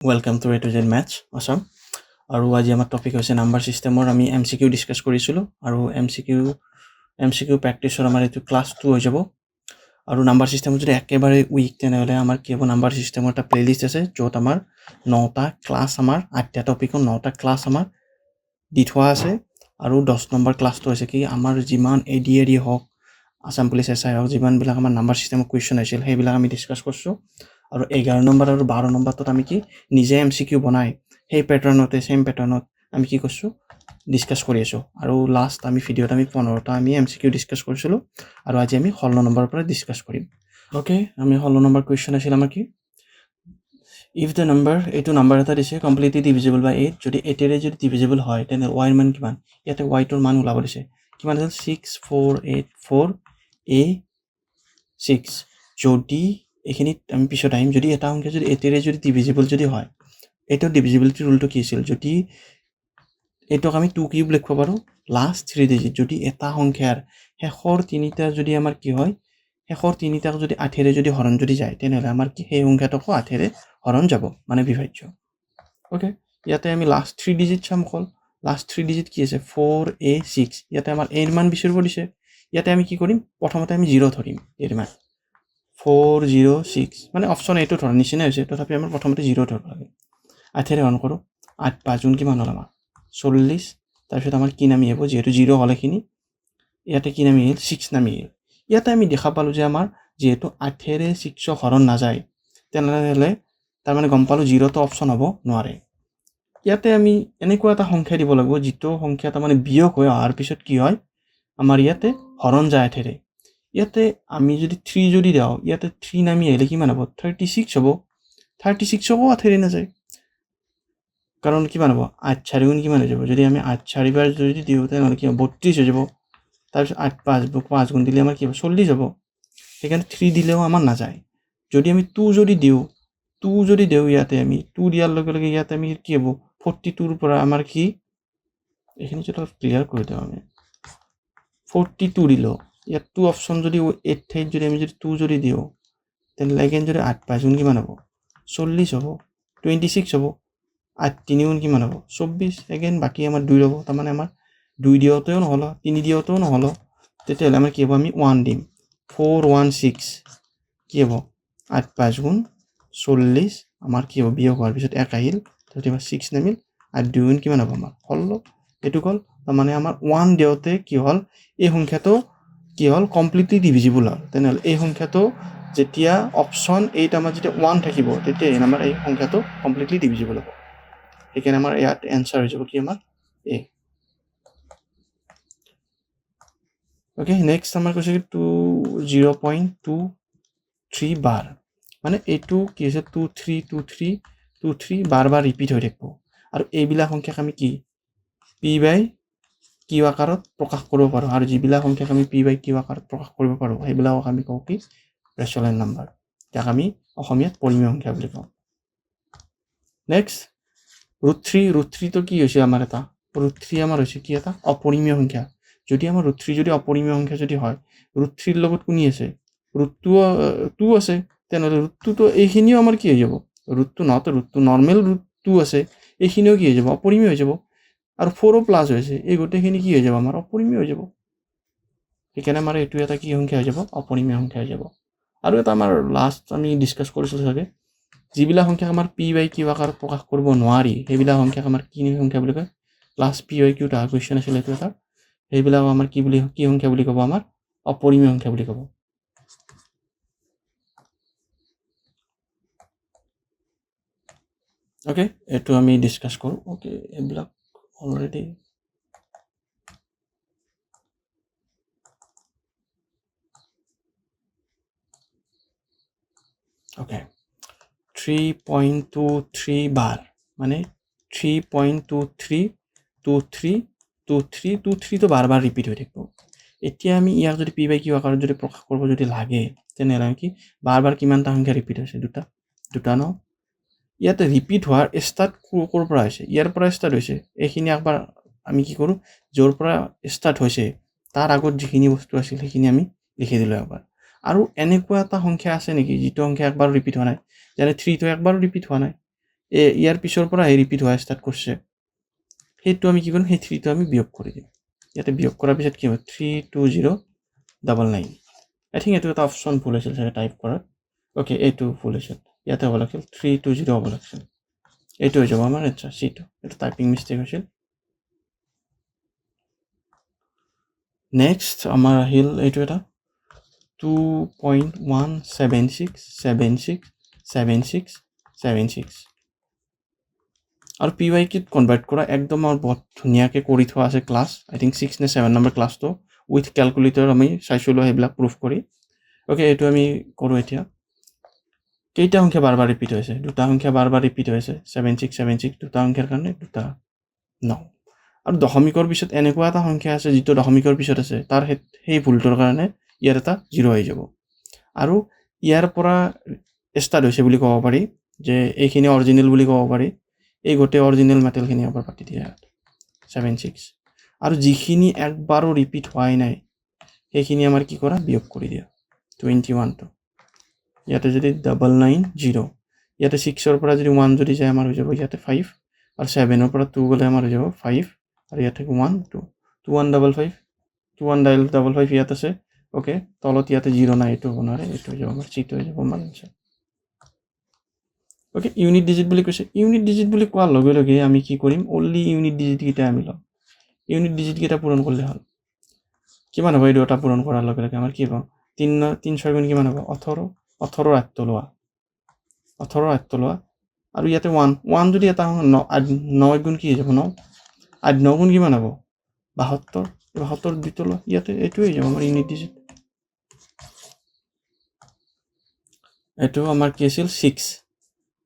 Welcome to A to Z Maths Assam. আৰু আজি আমাৰ টপিক হৈছে নাম্বাৰ ছিষ্টেমৰ আমি MCQ ডিছকাছ কৰিছিলোঁ আৰু MCQ প্ৰেক্টিছৰ আমাৰ এইটো ক্লাছ 2 হৈ যাব আৰু নাম্বাৰ ছিষ্টেমত যদি একেবাৰে উইক তেনেহ'লে আমাৰ কি হ'ব নাম্বাৰ ছিষ্টেমৰ এটা প্লেলিষ্ট আছে য'ত আমাৰ 9টা ক্লাছ আমাৰ 8টা টপিকৰ 9টা ক্লাছ আমাৰ দি থোৱা আছে আৰু 10 নম্বৰ ক্লাছটো হৈছে কি আমাৰ যিমান ADAD হওক আছাম পুলিচ SI হওক যিমানবিলাক আমাৰ নাম্বাৰ ছিষ্টেমৰ কুৱেশ্যন হৈছিল সেইবিলাক আমি ডিছকাছ কৰিছোঁ আৰু 11 নম্বৰ আৰু 12 নম্বৰটোত আমি কি নিজে MCQ বনাই সেই পেটাৰ্ণতে সেম পেটাৰ্ণত আমি কি কৰিছোঁ ডিছকাছ কৰি আছোঁ আৰু লাষ্ট আমি ভিডিঅ'ত আমি 15টা আমি MCQ ডিছকাছ কৰিছিলোঁ আৰু আজি আমি 16 নম্বৰৰ পৰা ডিছকাছ কৰিম অ'কে আমি 16 নম্বৰ কুৱেশ্যন আছিল আমাৰ কি ইফ দ্য নাম্বাৰ এইটো নাম্বাৰ এটা দিছে কমপ্লিটলি ডিভিজিবল বাই 8 যদি 8ৰে যদি ডিভিজিবল হয় তেনে ৱাইৰ মান কিমান ইয়াতে ৱাইটোৰ মান ওলাব দিছে কিমান আছিল 6484A6 যদি এইখিনিত আমি পিছত আহিম যদি এটা সংখ্যা যদি 8ৰে যদি ডিভিজিবল যদি হয় এইটো ডিভিজিবিলিটি ৰুলটো কি আছিল যদি এইটোক আমি 2 কিউব লিখিব পাৰোঁ লাষ্ট 3 ডিজিট যদি এটা সংখ্যাৰ শেষৰ তিনিটা যদি আমাৰ কি হয় শেষৰ তিনিটাক যদি 8ৰে যদি হৰণ যদি যায় তেনেহ'লে আমাৰ কি সেই সংখ্যাটোকো 8ৰে হৰণ যাব মানে বিভাজ্য ওকে ইয়াতে আমি লাষ্ট 3 ডিজিট চাম অকল লাষ্ট 3 ডিজিট কি আছে 4A6 ইয়াতে আমাৰ এৰ মান বিচাৰিব দিছে ইয়াতে আমি কি কৰিম প্ৰথমতে আমি 0 ধৰিম এৰ মান 406 মানে অপশ্যন এইটো ধৰাৰ নিচিনা হৈছে তথাপি আমাৰ প্ৰথমতে 0 ধৰিব লাগে 8ৰে হৰণ কৰোঁ 8 5 গুণ কিমান হ'ল আমাৰ 40 তাৰপিছত আমাৰ কি নামি আহিব যিহেতু 0 হ'লেখিনি ইয়াতে কি নামি আহিল 6 নামি আহিল ইয়াতে আমি দেখা পালোঁ যে আমাৰ যিহেতু 8ৰে 6ক হৰণ নাযায় তেনেহ'লে তাৰমানে গম পালোঁ 0টো অপশ্যন হ'ব নোৱাৰে ইয়াতে আমি এনেকুৱা এটা সংখ্যা দিব লাগিব যিটো সংখ্যা তাৰমানে বিয়োগ হৈ অহাৰ পিছত কি হয় আমাৰ ইয়াতে হৰণ যায় 8ৰে ইয়াতে আমি যদি 3 যদি দিওঁ ইয়াতে 3 নামি আহিলে কিমান হ'ব 36 হ'ব 36কো 8ৰে নাযায় কাৰণ কিমান হ'ব 8 4 গুণ কিমান হৈ যাব যদি আমি 8 4 বাৰ যদি দিওঁ তেনেহ'লে কি হ'ব 32 হৈ যাব তাৰপিছত 8 5 গুণ দিলে আমাৰ কি হ'ব 40 হ'ব সেইকাৰণে 3 দিলেও আমাৰ নাযায় যদি আমি 2 যদি দিওঁ ইয়াতে আমি 2 দিয়াৰ লগে লগে ইয়াতে আমি কি হ'ব 42ৰ পৰা আমাৰ কি এইখিনি যদি ক্লিয়াৰ কৰি দিওঁ আমি 42 দিলোঁ ইয়াত 2 অপশ্যন যদি 8 ঠাইত যদি আমি যদি 2 যদি দিওঁ তেনেহ'লে এগেইন যদি 8 5 গুণ কিমান হ'ব 40 হ'ব 26 হ'ব 8 3 গুণ কিমান হ'ব 24 এগেইন বাকী আমাৰ 2 হ'ব তাৰমানে আমাৰ 2 দিওঁতেও নহ'ল 3 দিওঁতেও নহ'ল তেতিয়াহ'লে আমাৰ কি হ'ব আমি 1 দিম 416 কি হ'ব 8 5 গুণ 40 আমাৰ কি হ'ব বিয়োগ হোৱাৰ পিছত 1 আহিল তেতিয়া 6 নামিল আৰু 2 গুণ কিমান হ'ব আমাৰ 16 এইটো হ'ল তাৰমানে আমাৰ 1 দিওঁতে কি হ'ল এই সংখ্যাটো কি হ'ল কমপ্লিটলি ডিভিজিবল হ'ল তেনেহ'লে এই সংখ্যাটো যেতিয়া অপশ্যন 8 আমাৰ যেতিয়া 1 থাকিব তেতিয়া আমাৰ এই সংখ্যাটো কমপ্লিটলি ডিভিজিবল হ'ব সেইকাৰণে আমাৰ ইয়াত এনচাৰ হৈ যাব কি আমাৰ এ ওকে নেক্সট আমাৰ কৈছে কি 0.23 বাৰ মানে এইটো কি হৈছে 2323 বাৰ ৰিপিট হৈ থাকিব আৰু এইবিলাক সংখ্যাক আমি কি পি বাই কিউ আকাৰত প্ৰকাশ কৰিব পাৰোঁ আৰু যিবিলাক সংখ্যাক আমি পি বাই কিউ আকাৰত প্ৰকাশ কৰিব পাৰোঁ সেইবিলাকক আমি কওঁ কি ৰেচনেল নাম্বাৰ যাক আমি অসমীয়াত পৰিমেয় সংখ্যা বুলি কওঁ নেক্সট √3টো কি হৈছে আমাৰ এটা √3 আমাৰ হৈছে কি এটা অপৰিমেয় সংখ্যা যদি আমাৰ √3 যদি অপৰিমেয় সংখ্যা যদি হয় √3ৰ লগত কোনি আছে √2 আছে তেনেহ'লে √2টো এইখিনিও আমাৰ কি হৈ যাব √2 নহত √2 নৰ্মেল √2 আছে এইখিনিও কি হৈ যাব অপৰিমেয় হৈ যাব আৰু 4ও প্লাছ হৈছে এই গোটেইখিনি কি হৈ যাব আমাৰ অপৰিমেয় হৈ যাব সেইকাৰণে আমাৰ এইটো এটা কি সংখ্যা হৈ যাব অপৰিমেয় সংখ্যা হৈ যাব আৰু এটা আমাৰ লাষ্ট আমি ডিছকাছ কৰিছিলোঁ চাগে যিবিলাক সংখ্যাক আমাৰ পি বাই কিউ আকাৰত প্ৰকাশ কৰিব নোৱাৰি সেইবিলাক সংখ্যাক আমাৰ কি সংখ্যা বুলি কয় লাষ্ট পি বাই কিউটা কুৱেশ্যন আছিলে এইটো এটা সেইবিলাক আমাৰ কি সংখ্যা বুলি ক'ব আমাৰ অপৰিমেয় সংখ্যা বুলি ক'ব ওকে এইটো আমি ডিছকাছ কৰোঁ ওকে এইবিলাক অলৰেডি ওকে 3.23 বাৰ মানে 3.23232323টো বাৰ ৰিপিট হৈ থাকিব এতিয়া আমি ইয়াক যদি পি বাই কিউ আকাৰত যদি প্ৰকাশ কৰিব যদি লাগে তেনেহ'লে আমি কি বাৰ কিমানটা সংখ্যা ৰিপিট হৈছে দুটা ন ইয়াতে ৰিপিট হোৱাৰ ষ্টাৰ্ট ক'ৰ পৰা হৈছে ইয়াৰ পৰা ষ্টাৰ্ট হৈছে এইখিনি একবাৰ আমি কি কৰোঁ য'ৰ পৰা ষ্টাৰ্ট হৈছে তাৰ আগত যিখিনি বস্তু আছিল সেইখিনি আমি লিখি দিলোঁ একবাৰ আৰু এনেকুৱা এটা সংখ্যা আছে নেকি যিটো সংখ্যা একবাৰো ৰিপিট হোৱা নাই যেনে 3টো একবাৰো ৰিপিট হোৱা নাই ইয়াৰ পিছৰ পৰা ৰিপিট হোৱা ষ্টাৰ্ট কৰিছে সেইটো আমি কি কৰিম সেই 3টো আমি বিয়োগ কৰি দিম ইয়াতে বিয়োগ কৰাৰ পিছত কি হ'ব 32099 আই থিংক এইটো এটা অপশ্যন ভুল হৈছিল চাগে টাইপ কৰাত অ'কে এইটো ভুল হৈছিল ইয়াতে হ'ব লাগিছিল 320 হ'ব লাগিছিল এইটো হৈ যাব আমাৰ এনচাৰ চিটো এইটো টাইপিং মিষ্টেক হৈছিল নেক্সট আমাৰ আহিল এইটো এটা 2.176767676 আৰু PY কিট কনভাৰ্ট কৰা একদম আৰু বহুত ধুনীয়াকৈ কৰি থোৱা আছে ক্লাছ আই থিংক 6 নে 7 নম্বৰ ক্লাছটো উইথ কেলকুলেটৰ আমি চাইছিলোঁ সেইবিলাক প্ৰুফ কৰি অ'কে এইটো আমি কৰোঁ এতিয়া কেইটা সংখ্যা বাৰ বাৰ ৰিপিট হৈছে দুটা সংখ্যা বাৰ বাৰ ৰিপিট হৈছে 7676 দুটা সংখ্যাৰ কাৰণে দুটা 9 আৰু দশমিকৰ পিছত এনেকুৱা এটা সংখ্যা আছে যিটো দশমিকৰ পিছত আছে তাৰ সেই ভুলটোৰ কাৰণে ইয়াৰ এটা 0 হৈ যাব আৰু ইয়াৰ পৰা ষ্টাৰ্ট হৈছে বুলি ক'ব পাৰি যে এইখিনি অৰিজিনেল বুলি ক'ব পাৰি এই গোটেই অৰিজিনেল মেটেলখিনি এবাৰ পাতি দিয়া 76 আৰু যিখিনি একবাৰো ৰিপিট হোৱাই নাই সেইখিনি আমাৰ কি কৰা বিয়োগ কৰি দিয়া 21টো ইয়াতে যদি 990 ইয়াতে 6ৰ পৰা যদি 1 যদি যায় আমাৰ হৈ যাব ইয়াতে 5 আৰু 7ৰ পৰা 2 গ'লে আমাৰ হৈ যাব 5 আৰু ইয়াতে 1 2 2155 2155 ইয়াত আছে অ'কে তলত ইয়াতে 0 নাই এইটো হ'ব নোৱাৰে এইটো হৈ যাব আমাৰ চিটো হৈ যাব আমাৰ এনচাৰ অ'কে ইউনিট ডিজিট বুলি কৈছে ইউনিট ডিজিট বুলি কোৱাৰ লগে লগে আমি কি কৰিম অনলি ইউনিট ডিজিটকেইটা আমি ল'ম ইউনিট ডিজিটকেইটা পূৰণ কৰিলে হ'ল কিমান হ'ব এইটো এটা পূৰণ কৰাৰ লগে লগে আমাৰ কি হ'ব 3 গুণ কিমান হ'ব 18 8 লোৱা 18 8 লোৱা আৰু ইয়াতে 1 যদি এটা 9 গুণ কি হৈ যাব 9 8 9 গুণ কিমান হ'ব 72 2 লোৱা ইয়াতে এইটোৱে হৈ যাব আমাৰ ইউনিট ডিজিট এইটো আমাৰ কি আছিল 6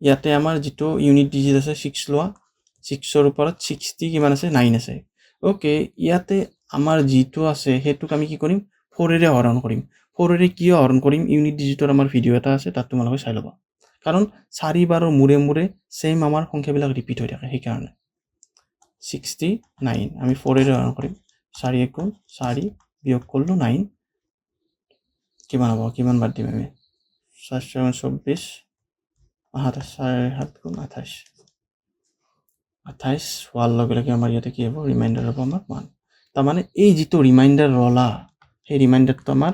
ইয়াতে আমাৰ যিটো ইউনিট ডিজিট আছে 6 লোৱা 6ৰ ওপৰত 60 কিমান আছে 9 আছে অ'কে ইয়াতে আমাৰ যিটো আছে সেইটোক আমি কি কৰিম 4ৰে হৰণ কৰিম 4ৰে কিয় হৰণ কৰিম ইউনিট ডিজিটৰ আমাৰ ভিডিঅ' এটা আছে তাত তোমালোকে চাই ল'বা কাৰণ 4 বাৰৰ মূৰে মূৰে সেম আমাৰ সংখ্যাবিলাক ৰিপিট হৈ থাকে সেইকাৰণে 69 আমি 4ৰে হৰণ কৰিম 4 গুণ 4 বিয়োগ কৰিলোঁ 9 কিমান হ'ব কিমান বাদ দিম আমি 4 24 7 গুণ 28 হোৱাৰ লগে লগে আমাৰ ইয়াতে কি হ'ব ৰিমাইণ্ডাৰ হ'ব আমাৰ 1 তাৰমানে এই যিটো ৰিমাইণ্ডাৰ ৰলা সেই ৰিমাইণ্ডাৰটো আমাৰ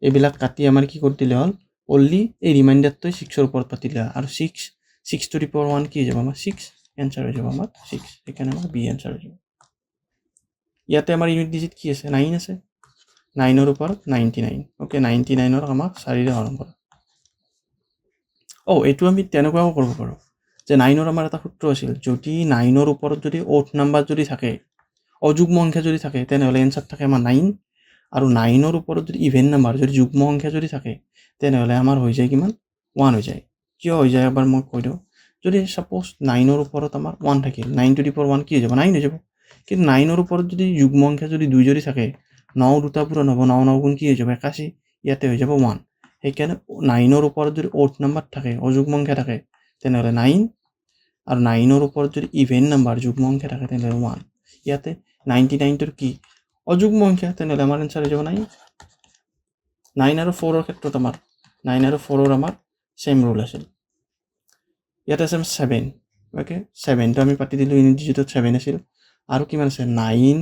এইবিলাক কাটি আমাৰ কি কৰি দিলে হ'ল অনলি এই ৰিমাইণ্ডাৰটোৱে 6ৰ ওপৰত পাতিলে আৰু 6 to the power 1 কি হৈ যাব আমাৰ 6 এনচাৰ হৈ যাব আমাৰ 6 সেইকাৰণে আমাৰ বি এনচাৰ হৈ যাব ইয়াতে আমাৰ ইউনিট ডিজিট কি আছে 9 আছে 9ৰ ওপৰত 99 অ'কে 99ৰ আমাক 4ৰে হৰণ কৰা এইটো আমি তেনেকুৱাও কৰিব পাৰোঁ যে 9ৰ আমাৰ এটা সূত্ৰ আছিল যদি 9ৰ ওপৰত যদি অড নাম্বাৰ যদি থাকে অযুগ্ম সংখ্যা যদি থাকে তেনেহ'লে এনচাৰ থাকে আমাৰ 9 আৰু 9ৰ ওপৰত যদি ইভেন নাম্বাৰ যদি যুগ্ম সংখ্যা যদি থাকে তেনেহ'লে আমাৰ হৈ যায় কিমান 1 হৈ যায় কিয় হৈ যায় এবাৰ মই কৈ দিওঁ যদি সাপোজ 9ৰ ওপৰত আমাৰ 1 থাকিল 9 to the power 1 কি হৈ যাব 9 হৈ যাব কিন্তু 9ৰ ওপৰত যদি যুগ্ম সংখ্যা যদি 2 যদি থাকে 9 দুটা পূৰণ হ'ব 9 গুণ কি হৈ যাব 81 ইয়াতে হৈ যাব 1 সেইকাৰণে 9ৰ ওপৰত যদি অড নাম্বাৰ থাকে অযুগ্ম সংখ্যা থাকে তেনেহ'লে 9 আৰু 9ৰ ওপৰত যদি ইভেন নাম্বাৰ যুগ্ম সংখ্যা থাকে তেনেহ'লে 1 ইয়াতে 99টোৰ কি অযুগ্ম সংখ্যা তেনেহ'লে আমাৰ এনচাৰ হৈ যাব 9 আৰু 4ৰ ক্ষেত্ৰত আমাৰ 9 আৰু 4ৰ আমাৰ সেম ৰুল আছিল ইয়াতে আছে 7 অ'কে 7টো আমি পাতি দিলোঁ ইউনিট ডিজিটত 7 আছিল আৰু কিমান আছে 9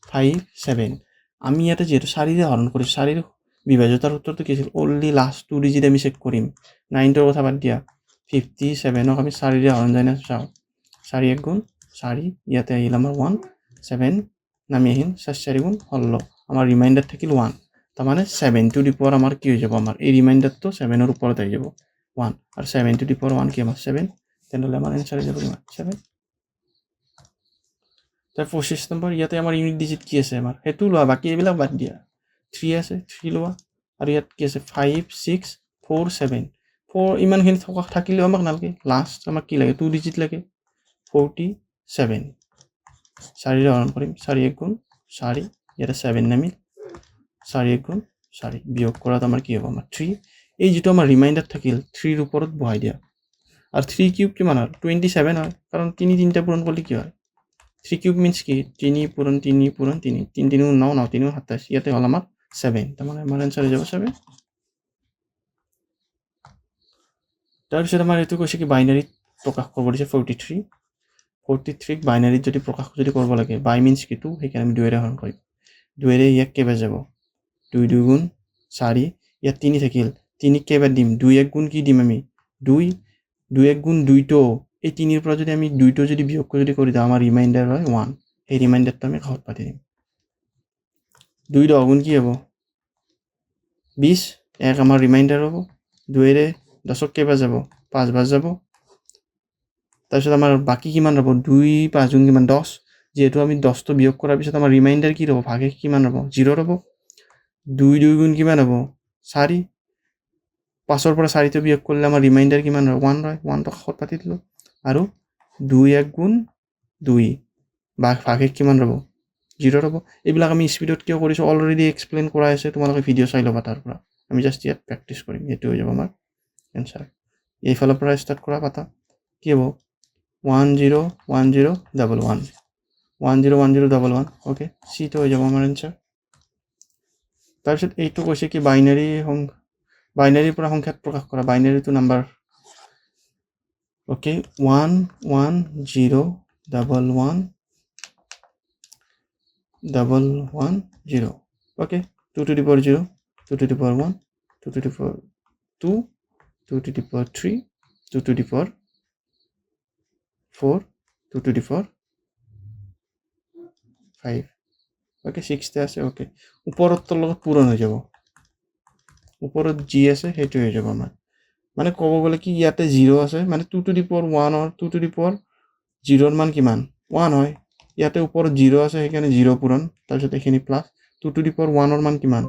5 7 আমি ইয়াতে যিহেতু 4ৰে হৰণ কৰিছোঁ 4ৰ বিভাজ্যতাৰ উত্তৰটো কি আছিল অনলি লাষ্ট 2 ডিজিট আমি চেক কৰিম 9টোৰ কথা বাদ দিয়া 57ক আমি 4ৰে হৰণ যায় না চাওঁ 4 গুণ 4 ইয়াতে আহিল আমাৰ 1 7 নামি আহিল 4 গুণ 16 আমাৰ ৰিমাইণ্ডাৰ থাকিল 1 তাৰমানে 7 to the power আমাৰ কি হৈ যাব আমাৰ এই ৰিমাইণ্ডাৰটো 7ৰ ওপৰত আহি যাব 1 আৰু 7 to the power 1 কি আমাৰ 7 তেনেহ'লে আমাৰ এনচাৰ হৈ যাব কিমান 7 তাৰ 25 নম্বৰ ইয়াতে আমাৰ ইউনিট ডিজিট কি আছে আমাৰ সেইটো লোৱা বাকী এইবিলাক বাদ দিয়া 3 আছে 3 লোৱা আৰু ইয়াত কি আছে 5 6 4 7 4 ইমানখিনি থাকিলেও আমাক নালাগে লাষ্ট আমাক কি লাগে 2 ডিজিট লাগে 47 4ৰে হৰণ কৰিম 4 গুণ 4 ইয়াতে 7 নামিল 4 গুণ 4 বিয়োগ কৰাত আমাৰ কি হ'ব আমাৰ 3 এই যিটো আমাৰ ৰিমাইণ্ডাৰ থাকিল 3ৰ ওপৰত বহাই দিয়া আৰু 3 কিউব কিমান হয় 27 হয় কাৰণ 3টা পূৰণ কৰিলে কি হয় 3 কিউব মিন্স কি 3 পূৰণ 3 পূৰণ 3 3 3 9 9 3 27 ইয়াতে হ'ল আমাৰ 7 তাৰমানে আমাৰ এনচাৰ হৈ যাব 7 তাৰপিছত আমাৰ এইটো কৈছে কি বাইনাৰীত প্ৰকাশ কৰিব দিছে 43 বাইনাৰীত যদি প্ৰকাশ যদি কৰিব লাগে বাই মিনছ কিটো সেইকাৰণে আমি 2ৰে হৰণ কৰিম 2ৰে ইয়াক কেইবাৰ যাব 2 2 গুণ 4 ইয়াত 3 থাকিল 3 কেইবাৰ দিম 2 1 গুণ কি দিম আমি 2 2 1 গুণ 2 টো এই 3ৰ পৰা যদি আমি 2 টো যদি বিয়োগ কৰি দিওঁ আমাৰ ৰিমাইণ্ডাৰ হয় 1 এই ৰিমাইণ্ডাৰটো আমি কাষত পাতি দিম 2 10 গুণ কি হ'ব 20 এক আমাৰ ৰিমাইণ্ডাৰ হ'ব 2ৰে 10ক কেইবাৰ যাব 5 বাৰ যাব তাৰপিছত আমাৰ বাকী কিমান ৰ'ব 2 5 গুণ কিমান 10 যেহেতু আমি 10টো বিয়োগ কৰাৰ পিছত আমাৰ ৰিমাইণ্ডাৰ কি ৰ'ব ভাগে কিমান ৰ'ব 0 ৰ'ব 2 2 গুণ কিমান হ'ব 4 5ৰ পৰা 4টো বিয়োগ কৰিলে আমাৰ ৰিমাইণ্ডাৰ কিমান হয় 1 হয় 1টো কাষত পাতি দিলোঁ আৰু 2 1 গুণ 2 ভাগে কিমান ৰ'ব 0 ৰ'ব এইবিলাক আমি স্পীডত কিয় কৰিছোঁ অলৰেডি এক্সপ্লেইন কৰা আছে তোমালোকে ভিডিঅ' চাই ল'বা তাৰ পৰা আমি জাষ্ট ইয়াত প্ৰেক্টিছ কৰিম এইটো হৈ যাব আমাৰ এনচাৰ এইফালৰ পৰা ষ্টাৰ্ট কৰা পাতা কি হ'ব 1 0 1 0 1 1 1 0 1 0 1 1 ওকে চিটো হৈ যাব আমাৰ এনচাৰ তাৰপিছত এইটো কৈছে কি বাইনাৰীৰ পৰা সংখ্যাত প্ৰকাশ কৰা বাইনাৰীটো number okay 1 1 0 1 1 0 okay 2 to the power 0 2 to the power 1 2 to the power 2 2 to the power 3 2 to the power 4 2 to the power 5 okay 6 তে আছে ওকে ওপৰতৰ লগত পূৰণ হৈ যাব ওপৰত যি আছে সেইটো হৈ যাব আমাৰ মানে ক'ব গ'লে কি ইয়াতে 0 আছে মানে 2 to the power 1 or 2 to the power 0 মান কিমান 1 হয় ইয়াতে ওপৰত 0 আছে সেইকাৰণে 0 পূৰণ তাৰপিছত এখিনি প্লাস 2 to the power 1 ৰ মান কিমান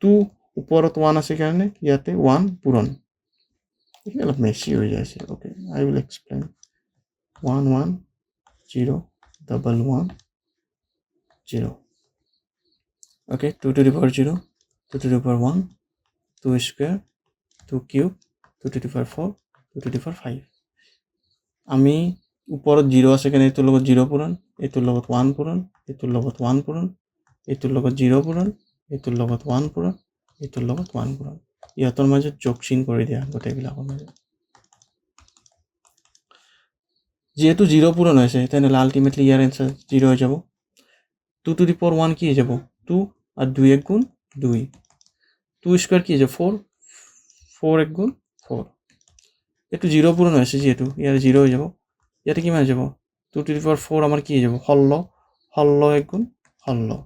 2 ওপৰত 1 আছে কাৰণে ইয়াতে 1 পূৰণ এখিনি অলপ মেছি হৈ যায় আছে okay I will explain 1 1 0 1 1 0 okay 2 to the power 0 2 to the power 1 2 square 2 cube 2 to the power 4 2 to the power 5 আমি ওপৰত 0 আছে কাৰণে এটোৰ লগত 0 পূৰণ এটোৰ লগত 1 পূৰণ এটোৰ লগত 1 পূৰণ এটোৰ লগত 0 পূৰণ এটোৰ লগত 1 পূৰণ এটোৰ লগত 1 পূৰণ ইহঁতৰ মাজত যোগ চিন কৰি দিয়া গোটেইবিলাকৰ মাজত যেহেতু 0 পূৰণ হৈছে তেনেহ'লে আলটিমেটলি ইয়াৰ এনসাৰ 0 হৈ যাব 2 to the power 1 কি হৈ যাব 2 আর 2 1 গুণ 2 2 স্কয়ার কি হৈ যাব 4 4 1 গুণ 4 এটো 0 পূরণ হয়েছে যেহেতু ইয়ার 0 হয়ে যাব ইয়াতে কিমান যাব 2 to the power 4 আমার কি হয়ে যাব 16 16 1 গুণ 16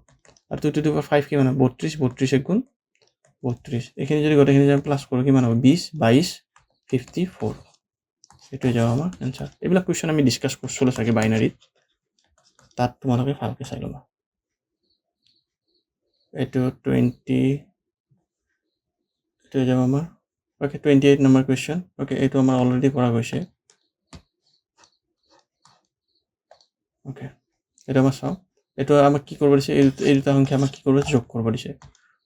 আর 2 to the power 5 কিমান 32 32 1 গুণ 32 এখানে যদি গোটেইখিনি আমি প্লাস কৰো কিমান হবে 20 22 54 এটো যাব আমার आंसर এইবিলাক কোশ্চেন আমি ডিসকাস করছলো সাকে বাইনারি তাত তোমালোকে ভালকে চাই লবা এটো 20 এটো যাব আমার ওকে 28 নাম্বার কোশ্চেন ওকে এটো আমার অলরেডি করা হয়েছে ওকে এটা আমার চাও এটো আমাক কি করব দিছে এই দুটা সংখ্যা আমাক কি করব যোগ করব দিছে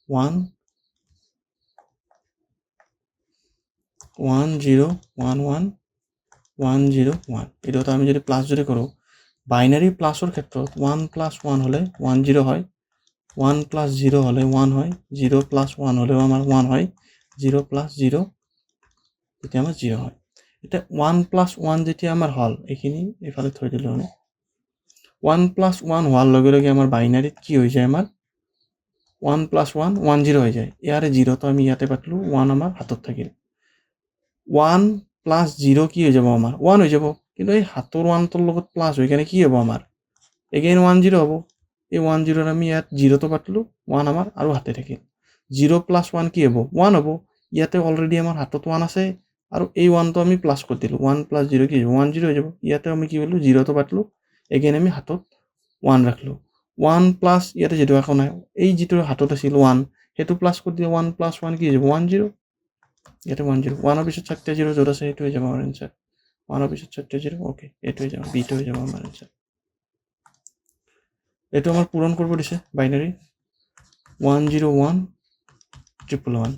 1 1 0 1 1 1 0 1 এটা তো আমি যদি প্লাস যদি করো বাইনারি প্লাসৰ ক্ষেত্ৰত 1 + 1 হলে 1 0 হয় 1 + 0 হলে 1 হয় 0 + 1 হলেও আমার 1 হয় 0 + 0 তেতিয়া আমার 0 হয় এটা 1 + 1 যেতিয়া আমার হল এখিনি এফালে থৈ দিলো আমি 1 + 1 হওয়ার লগে লগে আমার বাইনারিত কি হয়ে যায় আমার 1 + 1 1 0 হয়ে যায় ইয়ারে 0 তো আমি ইয়াতে পাতলো 1 আমার হাতত থাকিল 1 + 0 কি হয়ে যাব আমার 1 হয়ে যাব কিন্তু এই হাতৰ 1 তোৰ লগত প্লাস হৈ কেনে কি হ'ব আমাৰ এগেইন 1 0 হ'ব এই 1 0 ৰ আমি ইয়াত 0 তো পাতলো 1 আমাৰ আৰু হাতে থাকিল 0 + 1 কি হ'ব 1 হ'ব ইয়াতে অলৰেডি আমাৰ হাতত 1 আছে আৰু এই 1 তো আমি প্লাস কৰি দিলো 1 + 0 কি হ'ব 1 0 হৈ যাব ইয়াতে আমি কি কৰিলো 0 তো পাতলো এগেইন আমি হাতত 1 ৰাখলো 1 প্লাস ইয়াতে যেটো একো নাই এই যেটো হাতত আছিল 1 হেতু প্লাস কৰি দিলে 1 + 1 কি হৈ যাব 1 0 ইয়াতে 1 0 1 পিছত 4টা 0 জোড় আছে এটো হৈ যাব আমাৰ आंसर 1 পিছত 4টা 0 ওকে এটো হৈ যাব বি টো হৈ যাব আমাৰ आंसर এটো আমাৰ পূৰণ কৰিব দিছে বাইনাৰি 1 0 1 1 1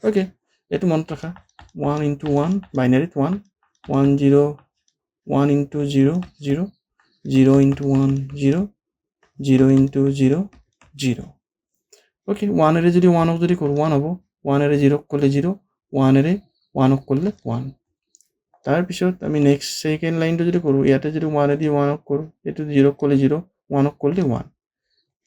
ওকে এটো মনত ৰাখা 1 * 1 বাইনারিত 1 1 0 1 * 0 0 0 * 1 0 0 * 0 0 ওকে 1 এর যদি 1 যদি করো 1 হবে 1 এর 0 করলে 0 1 এর 1 করলে 1 তাৰপিছত আমি নেক্সট ছেকেণ্ড লাইনটো যদি কৰোঁ ইয়াতে যদি 1 দি 1ক কৰোঁ এইটো 0ক ক'লে 0 1ক ক'লে 1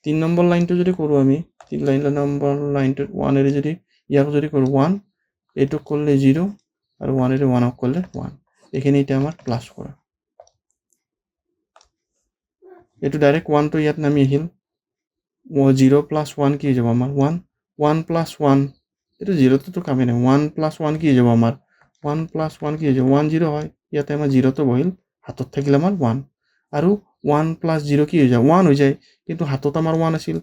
3 নম্বৰ লাইনটো যদি কৰোঁ আমি 3 নম্বৰ লাইনটোত 1 এৰি যদি ইয়াক যদি কৰোঁ 1 এইটোক ক'লে 0 আৰু 1 এৰি 1ক ক'লে 1 এইখিনি এতিয়া আমাৰ প্লাছ কৰা এইটো ডাইৰেক্ট 1টো ইয়াত নামি আহিল 0 প্লাছ 1 কি হৈ যাব আমাৰ 1 প্লাছ 1 এইটো 0টোতো কামেই নাই 1 প্লাছ 1 কি হৈ যাব আমাৰ 1 প্লাছ 1 কি হৈ যাব 1 0 হয় ইয়াতে আমাৰ 0টো বহিল হাতত থাকিল আমাৰ 1 আৰু 1 প্লাছ 0 কি হৈ যায় 1 হৈ যায় কিন্তু হাতত আমাৰ 1 আছিল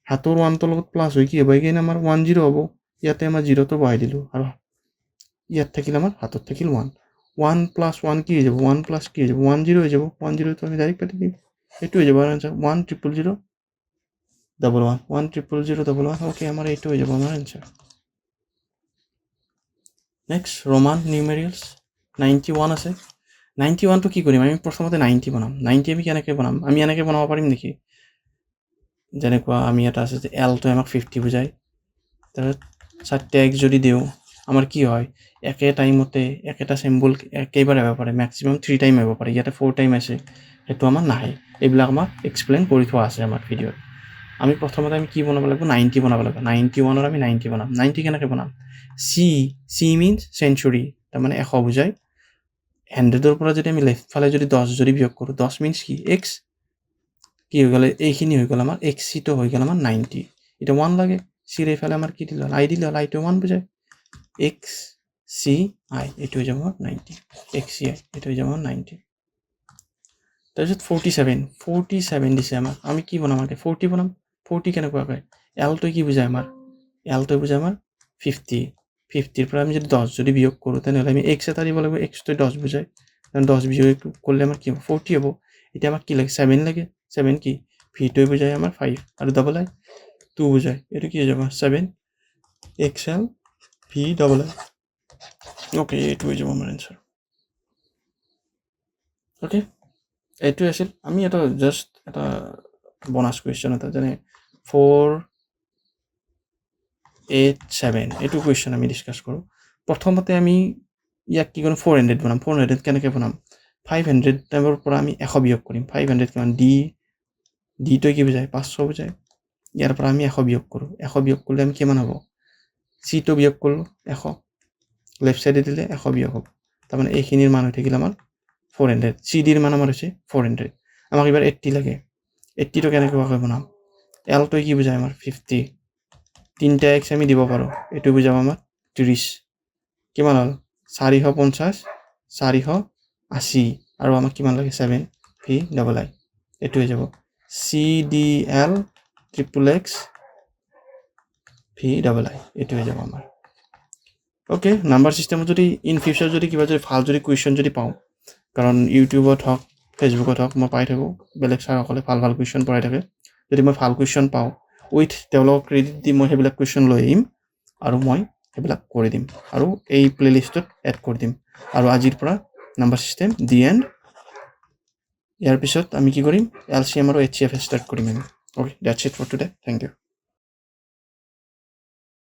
হাতৰ 1টোৰ লগত প্লাছ হৈ কি হ'ব এইখিনি আমাৰ 1 0 হ'ব ইয়াতে আমাৰ 0টো বহাই দিলোঁ আৰু ইয়াত থাকিল আমাৰ হাতত থাকিল 1 প্লাছ 1 কি হৈ যাব 1 প্লাছ কি হৈ যাব 1 0 হৈ যাব 1 0টো আমি ডাইৰেক্ট কাটি দিম এইটো হৈ যাব আনসাৰ 1 0 0 1 1 1 0 0 1 1 ওকে আমাৰ এইটো হৈ যাব আমাৰ আনসাৰ নেক্সট ৰোমান নিউমেৰিয়েলছ 91 আছে 91টো কি কৰিম আমি প্ৰথমতে 90 বনাম 90 আমি কেনেকৈ বনাম আমি এনেকৈ বনাব পাৰিম নেকি যেনেকুৱা আমি এটা আছে যে এলটো আমাক 50 বুজায় তাৰপিছত 4x যদি দিওঁ আমাৰ কি হয় একে টাইমতে একেটা চিম্বল একেবাৰে আহিব পাৰে মেক্সিমাম 3 টাইম আহিব পাৰে ইয়াতে 4 টাইম আছে সেইটো আমাৰ নাহে এইবিলাক আমাক এক্সপ্লেইন কৰি থোৱা আছে আমাৰ ভিডিঅ'ত আমি প্ৰথমতে আমি কি বনাব লাগিব 90 বনাব লাগিব 91ৰ আমি 90 বনাম 90 কেনেকৈ বনাম চি মিনছ চেঞ্চুৰী তাৰমানে 100 বুজায় 100ৰ পৰা যদি আমি লেফ্ট ফালে যদি 10 যদি বিয়োগ কৰোঁ 10 মিনছ কি এক্স কি হৈ গ'লে এইখিনি হৈ গ'ল আমাৰ এক্স চিটো হৈ গ'ল আমাৰ 90 এটা 1 লাগে চিৰ এইফালে আমাৰ কি দিলে দিলে আইটো 1 বুজায় এক্স চি আই এইটো হৈ যাব 90 এক্স চি আই এইটো হৈ যাব 90 তাৰপিছত 47 দিছে আমাক আমি কি বনাম আগে 40 বনাম 40 কেনেকুৱাকৈ এলটো কি বুজায় আমাৰ এলটো বুজায় আমাৰ 50ৰ পৰা আমি যদি 10 যদি বিয়োগ কৰোঁ তেনেহ'লে আমি এক্স এটা দিব লাগিব এক্সটো 10 বুজায় 10 বিয়োগ কৰিলে আমাৰ কি হ'ব 40 হ'ব এতিয়া আমাক কি লাগে 7 লাগে 7 কি ভিটোৱে বুজায় আমাৰ 5 আৰু ডাবল আই 2 বুজায় এইটো কি হৈ যাব 7 এক্সএল ভি ডাবল আই ওকে এইটো হৈ যাব আমাৰ এনচাৰ ওকে এইটোৱে আছিল আমি এটা জাষ্ট এটা বনাছ কুৱেশ্যন এটা যেনে 487 এইটো কুৱেশ্যন আমি ডিছকাছ কৰোঁ প্ৰথমতে আমি ইয়াক কি কৰিম 400 বনাম 400 কেনেকৈ বনাম 500 টাইমৰ পৰা আমি 100 বিয়োগ কৰিম 500 কিমান ডিটো কি বুজায় 500 বুজায় ইয়াৰ পৰা আমি 100 বিয়োগ কৰোঁ 100 বিয়োগ কৰিলে আমি কিমান হ'ব চিটো বিয়োগ কৰিলোঁ 100 লেফ্ট চাইডে দিলে 100 বিয়োগ হ'ব তাৰমানে এইখিনিৰ মান হৈ থাকিল আমাৰ 400 চি ডিৰ মান আমাৰ হৈছে 400 আমাক এবাৰ 80 লাগে 80টো কেনেকুৱাকৈ বনাম এলটো কি বুজায় আমাৰ 50 তিনিটা এক্স আমি দিব পাৰোঁ এইটো বুজাব আমাৰ 30 কিমান হ'ল 450 480 আৰু আমাক কিমান লাগে 7 ভি ডাবল আই এইটো হৈ যাব C D L triple X V double I এইটো হৈ যাব আমাৰ ওকে নাম্বাৰ চিষ্টেমত যদি ইন ফিউচাৰ যদি কিবা যদি ভাল যদি কুৱেশ্যন যদি পাওঁ কাৰণ ইউটিউবত হওক ফেচবুকত হওক মই পাই থাকোঁ বেলেগ ছাৰসকলে ভাল কুৱেশ্যন পঢ়াই থাকে যদি মই ভাল কুৱেশ্যন পাওঁ উইথ তেওঁলোকক ক্ৰেডিট দি মই সেইবিলাক কুৱেশ্যন লৈ আহিম আৰু মই সেইবিলাক কৰি দিম আৰু এই প্লেলিষ্টত এড কৰি দিম আৰু আজিৰ পৰা নাম্বাৰ চিষ্টেম দি এণ্ড ইয়াৰ পিছত আমি কি কৰিম LCM আৰু HCF ষ্টাৰ্ট কৰিম আমি okay that's it for today thank U